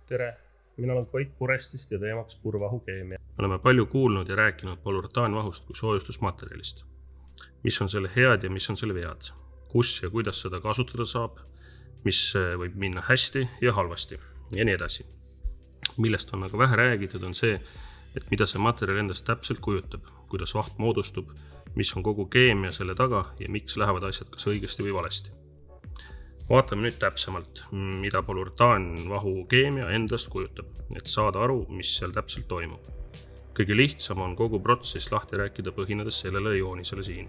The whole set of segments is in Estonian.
Tere, mina olen Koit Purestist ja teemaks purvahukeemia. Oleme palju kuulnud ja rääkinud polurataanvahust kui soojustusmaterjalist. Mis on selle head ja mis on selle vead? Kus ja kuidas seda kasutada saab? Mis võib minna hästi ja halvasti? Ja nii edasi. Millest on aga vähe räägitud on see, et mida see materjal endast täpselt kujutab, kuidas vaht moodustub, mis on kogu keemia selle taga ja miks lähevad asjad kas õigesti või valesti. Vaatame nüüd täpsemalt, mida polurataanvahu keemia endast kujutab, et saada aru, mis seal täpselt toimub. Kõige lihtsam on kogu protsess lahti rääkida põhinedes sellele joonisele siin.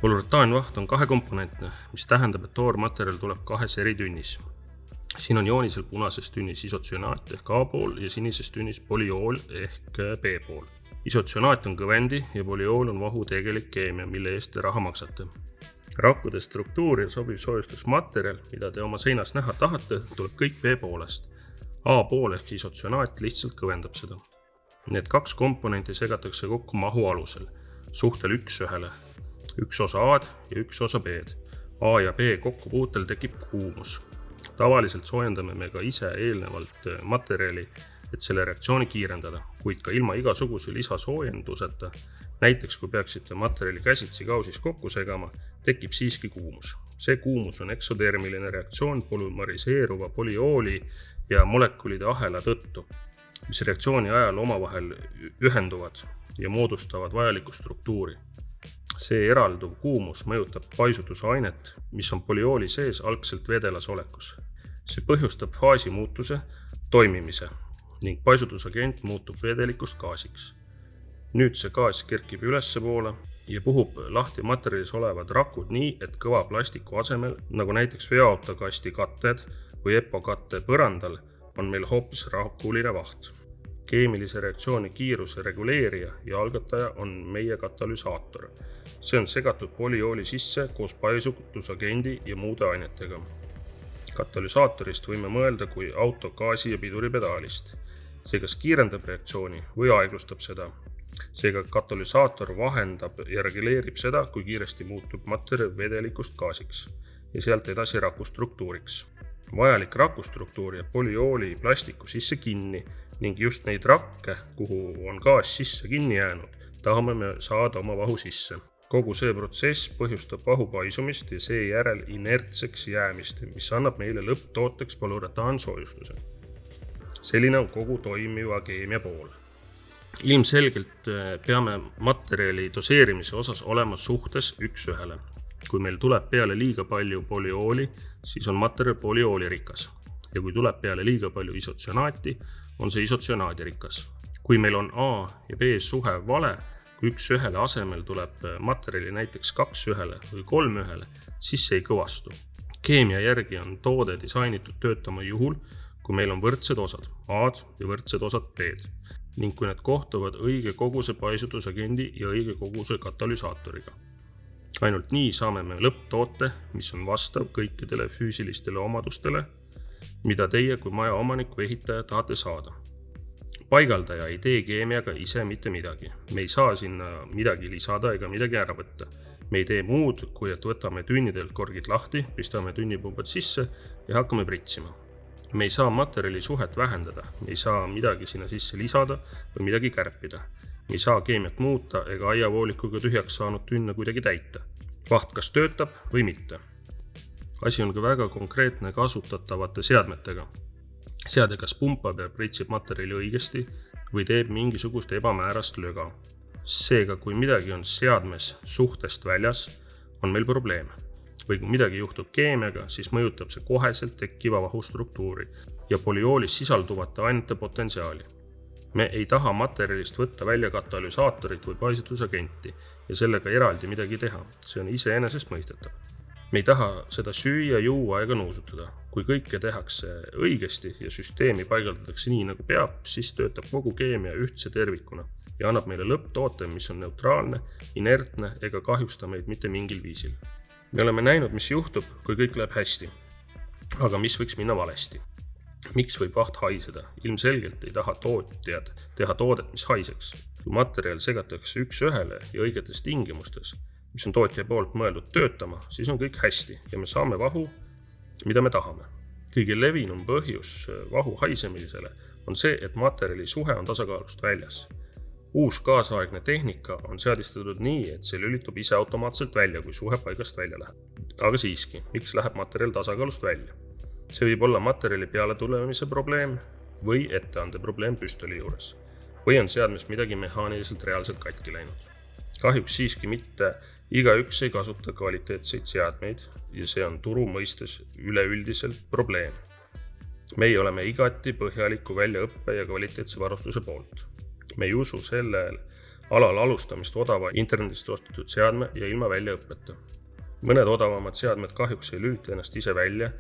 Polurataanvaht on kahekomponentne, mis tähendab, et toormaterjal tuleb kahes eri tünnis. Siin on joonisel punases tünnis isotsüanaat ehk A-pool ja sinises tünnis poliool ehk B-pool. Isotsüanaat on kõvendi ja poliool on vahu tegelik keemia, mille eest te raha maksate. Rakkude struktuuri sobiv soojustusmaterjal, mida te oma seinas näha tahate, tuleb kõik B-poolest. A-pool ehk isotsüanaat lihtsalt kõvendab seda. Need kaks komponenti segatakse kokku mahu alusel, suhtel 1:1, üks osa A-d ja üks osa B-d. A ja B kokkupuutel tekib kuumus. Tavaliselt soojendame me ka ise eelnevalt materjali, et selle reaktsiooni kiirendada, kuid ka ilma igasuguse lisasoojenduseta, näiteks kui peaksite materjali käsitsi kausis kokku segama, tekib siiski kuumus. See kuumus on eksotermiline reaktsioon polümeriseeruva poliooli ja molekulide ahela tõttu, mis reaktsiooni ajal omavahel ühenduvad ja moodustavad vajalikku struktuuri. See eralduv kuumus mõjutab paisutusainet, mis on poliooli sees algselt vedelas olekus. See põhjustab faasi muutuse toimimise ning paisutusagent muutub vedelikust gaasiks. Nüüd see gaas kerkib ülesse poole ja puhub lahti materjalis olevad rakud nii, et kõva plastiku asemel, nagu näiteks veoautokasti katted või EPO-katte põrandal, on meil hoopis rakuline vaht. Keemilise reaktsiooni kiiruse reguleerija ja algataja on meie katalüsaator. See on segatud poliooli sisse koos paisutusagendi ja muude ainetega. Katalüsaatorist võime mõelda kui auto gaasi ja piduripedaalist. See kas kiirendab reaktsiooni või aeglustab seda. Seega katalüsaator vahendab ja reguleerib seda, kui kiiresti muutub materjal vedelikust gaasiks ja sealt edasi rakustruktuuriks. Vajalik rakustruktuur jääb poliooli plastiku sisse kinni ning just neid rakke, kuhu on gaas sisse kinni jäänud, tahame me saada oma vahu sisse. Kogu see protsess põhjustab vahu paisumist ja seejärel inertseks jäämist, mis annab meile lõpptooteks polurataansoojustuse. Selline on kogu toimiva keemia pool. Ilmselgelt peame materjali doseerimise osas olema suhtes 1:1. Kui meil tuleb peale liiga palju poliooli, siis on materjal polioolirikas. Ja kui tuleb peale liiga palju isotsüanaati, on see isotsüanaadirikas. Kui meil on A ja B suhe vale, kui 1:1 asemel tuleb materjali näiteks 2:1 või 3:1, siis see ei kõvastu. Keemia järgi on toode disainitud töötama juhul, kui meil on võrdsed osad A-d ja võrdsed osad B-d ning kui need kohtuvad õige koguse paisutusagendi ja õige koguse katalüsaatoriga. Ainult nii saame me lõpptoote, mis on vastav kõikidele füüsilistele omadustele, mida teie kui maja omanik või ehitaja tahate saada. Paigaldaja ei tee keemiaga ise mitte midagi. Me ei saa sinna midagi lisada ega midagi ära võtta. Me ei tee muud, kui et võtame tünnidelt korgid lahti, pistame tünnipumbad sisse ja hakkame pritsima. Me ei saa materjali suhet vähendada, me ei saa midagi sinna sisse lisada või midagi kärpida. Me ei saa keemiat muuta ega aiavoolikuga tühjaks saanud tünne kuidagi täita. Vaht kas töötab või mitte. Asi on ka väga konkreetne kasutatavate seadmetega. Seade kas pumpab ja pritsib materjali õigesti või teeb mingisugust ebamäärast löga. Seega, kui midagi on seadmes suhtest väljas, on meil probleem. Või kui midagi juhtub keemiaga, siis mõjutab see koheselt tekkiva vahustruktuuri ja polioolis sisalduvate ainete potentsiaali. Me ei taha materjalist võtta välja katalüsaatorit või paisutusagenti ja sellega eraldi midagi teha. See on iseenesest mõistetav. Me ei taha seda süüa, juua ega nuusutada. Kui kõike tehakse õigesti ja süsteemi paigaldatakse nii, nagu peab, siis töötab kogu keemia ühtse tervikuna ja annab meile lõpptoote, mis on neutraalne, inertne ega kahjusta meid mitte mingil viisil. Me oleme näinud, mis juhtub, kui kõik läheb hästi. Aga mis võiks minna valesti? Miks võib vaht haiseda? Ilmselgelt ei taha tootjad teha toodet, mis haiseks. Kui materjal segatakse 1:1 ja õigetes tingimustes, mis on tootja poolt mõeldud töötama, siis on kõik hästi ja me saame vahu, mida me tahame. Kõige levinum põhjus vahu haisemisele on see, et materjali suhe on tasakaalust väljas. Uus kaasaegne tehnika on seadistatud nii, et see lülitub ise automaatselt välja, kui suhe paigast välja läheb. Aga siiski, miks läheb materjal tasakaalust välja? See võib olla materjali peale tulemise probleem või etteande probleem püstoli juures. Või on seadmes midagi mehaaniliselt reaalselt katki läinud. Kahjuks siiski mitte igaüks ei kasuta kvaliteetseid seadmeid ja see on turu mõistes üleüldiselt probleem. Meie oleme igati põhjaliku väljaõppe ja kvaliteetse varustuse poolt. Me ei usu sellel alal alustamist odava internetist ostetud seadme ja ilma väljaõppeta. Mõned odavamad seadmed kahjuks ei lülita ennast ise välja,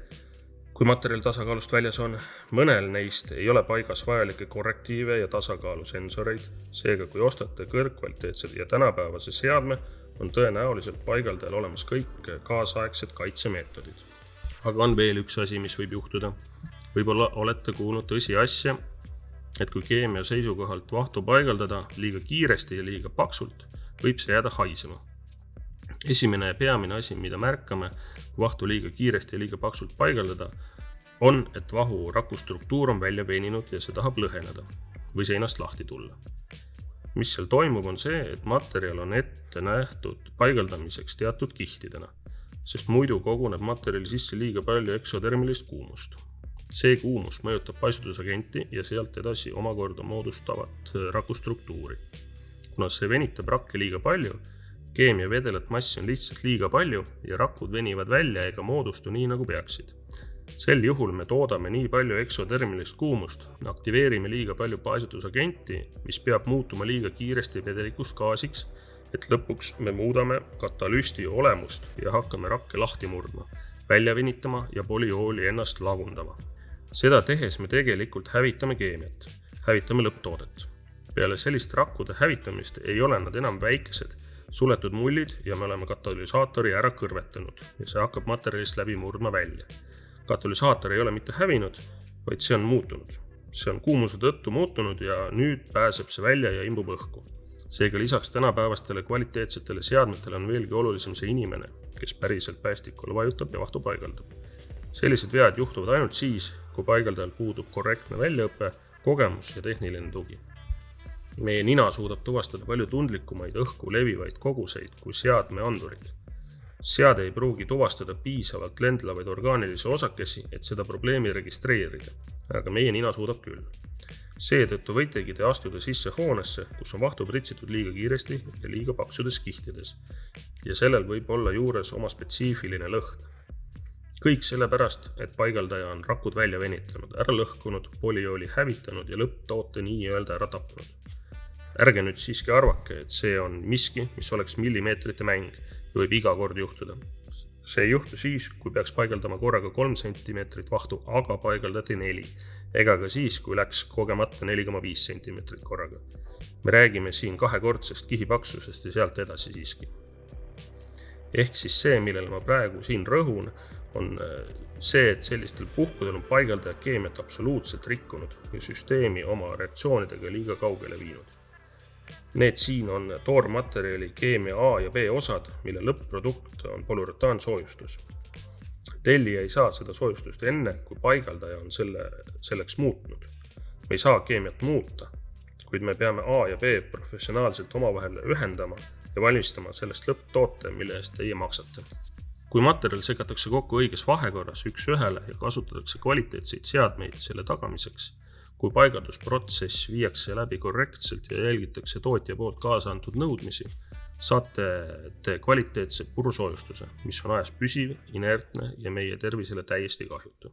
kui materjal tasakaalust väljas on. Mõnel neist ei ole paigas vajalikke korrektiive ja tasakaalusensoreid, seega kui ostate kõrgkvaliteetsed ja tänapäevase seadme, on tõenäoliselt paigaldajal olemas kõik kaasaegsed kaitsemeetodid. Aga on veel üks asi, mis võib juhtuda. Võib-olla olete kuulnud tõsiasja, et kui keemia seisukohalt vahtu paigaldada liiga kiiresti ja liiga paksult, võib see jääda haisema. Esimene ja peamine asi, mida märkame, kui vahtu liiga kiiresti ja liiga paksult paigaldada, on, et vahu rakustruktuur on välja veninud ja see tahab lõheneda või seinast lahti tulla. Mis seal toimub, on see, et materjal on ette nähtud paigaldamiseks teatud kihtidena, sest muidu koguneb materjali sisse liiga palju eksotermilist kuumust. See kuumus mõjutab paisutusagenti ja sealt edasi omakorda moodustavat rakustruktuuri. Kuna see venitab rakke liiga palju, keemia vedelat massi on lihtsalt liiga palju ja rakud venivad välja ega moodustu nii, nagu peaksid. Sel juhul me toodame nii palju eksotermilist kuumust, aktiveerime liiga palju paisutusagenti, mis peab muutuma liiga kiiresti vedelikust gaasiks, et lõpuks me muudame katalüsti olemust ja hakkame rakke lahti murdma, välja venitama ja polüooli ennast lagundama. Seda tehes me tegelikult hävitame keemiat, hävitame lõpptoodet. Peale sellist rakkude hävitamist ei ole nad enam väikesed, suletud mullid ja me oleme katalüsaatori ära kõrvetanud ja see hakkab materjalist läbi murdma välja. Katalüsaator ei ole mitte hävinud, vaid see on muutunud. See on kuumuse tõttu muutunud ja nüüd pääseb see välja ja imbub õhku. Seega lisaks tänapäevastele kvaliteetsetele seadmetele on veelgi olulisem see inimene, kes päriselt päästikule vajutab ja vahtu paigaldab. Sellised vead juhtuvad ainult siis, kui paigaldajal puudub korrektne väljaõpe, kogemus ja tehniline tugi. Meie nina suudab tuvastada palju tundlikumaid õhku levivaid koguseid kui seadme andurid. Seade ei pruugi tuvastada piisavalt lendlavaid orgaanilisi osakesi, et seda probleemi registreerida, aga meie nina suudab küll. Seetõttu võitegi te astuda sisse hoonesse, kus on vahtu pritsitud liiga kiiresti ja liiga paksudes kihtides ja sellel võib olla juures oma spetsiifiline lõhn. Kõik sellepärast, et paigaldaja on rakud välja venitanud, ära lõhkunud, polüooli hävitanud ja lõpptoote nii-öelda ära tapnud. Ärge nüüd siiski arvake, et see on miski, mis oleks millimeetrite mäng ja võib iga kord juhtuda. See ei juhtu siis, kui peaks paigaldama korraga 3 cm vahtu, aga paigaldati 4, ega ka siis, kui läks kogemata 4,5 cm korraga. Me räägime siin 2-kordsest kihipaksusest ja sealt edasi siiski. Ehk siis see, millele ma praegu siin rõhun, on see, et sellistel puhkudel on paigaldaja keemiat absoluutselt rikkunud ja süsteemi oma reaktsioonidega liiga kaugele viinud. Need siin on toormaterjali keemia A ja B osad, mille lõpp-produkt on polüuretaansoojustus. Tellija ei saa seda soojustust enne, kui paigaldaja on selleks muutnud. Me ei saa keemiat muuta, kuid me peame A ja B professionaalselt omavahel ühendama ja valmistama sellest lõpptoote, mille eest teie maksate. Kui materjal segatakse kokku õiges vahekorras 1:1 ja kasutatakse kvaliteetseid seadmeid selle tagamiseks, kui paigaldusprotsess viiakse läbi korrektselt ja jälgitakse tootja poolt kaasa antud nõudmisi, saate te kvaliteetse purusoojustuse, mis on ajas püsiv, inertne ja meie tervisele täiesti kahjutu.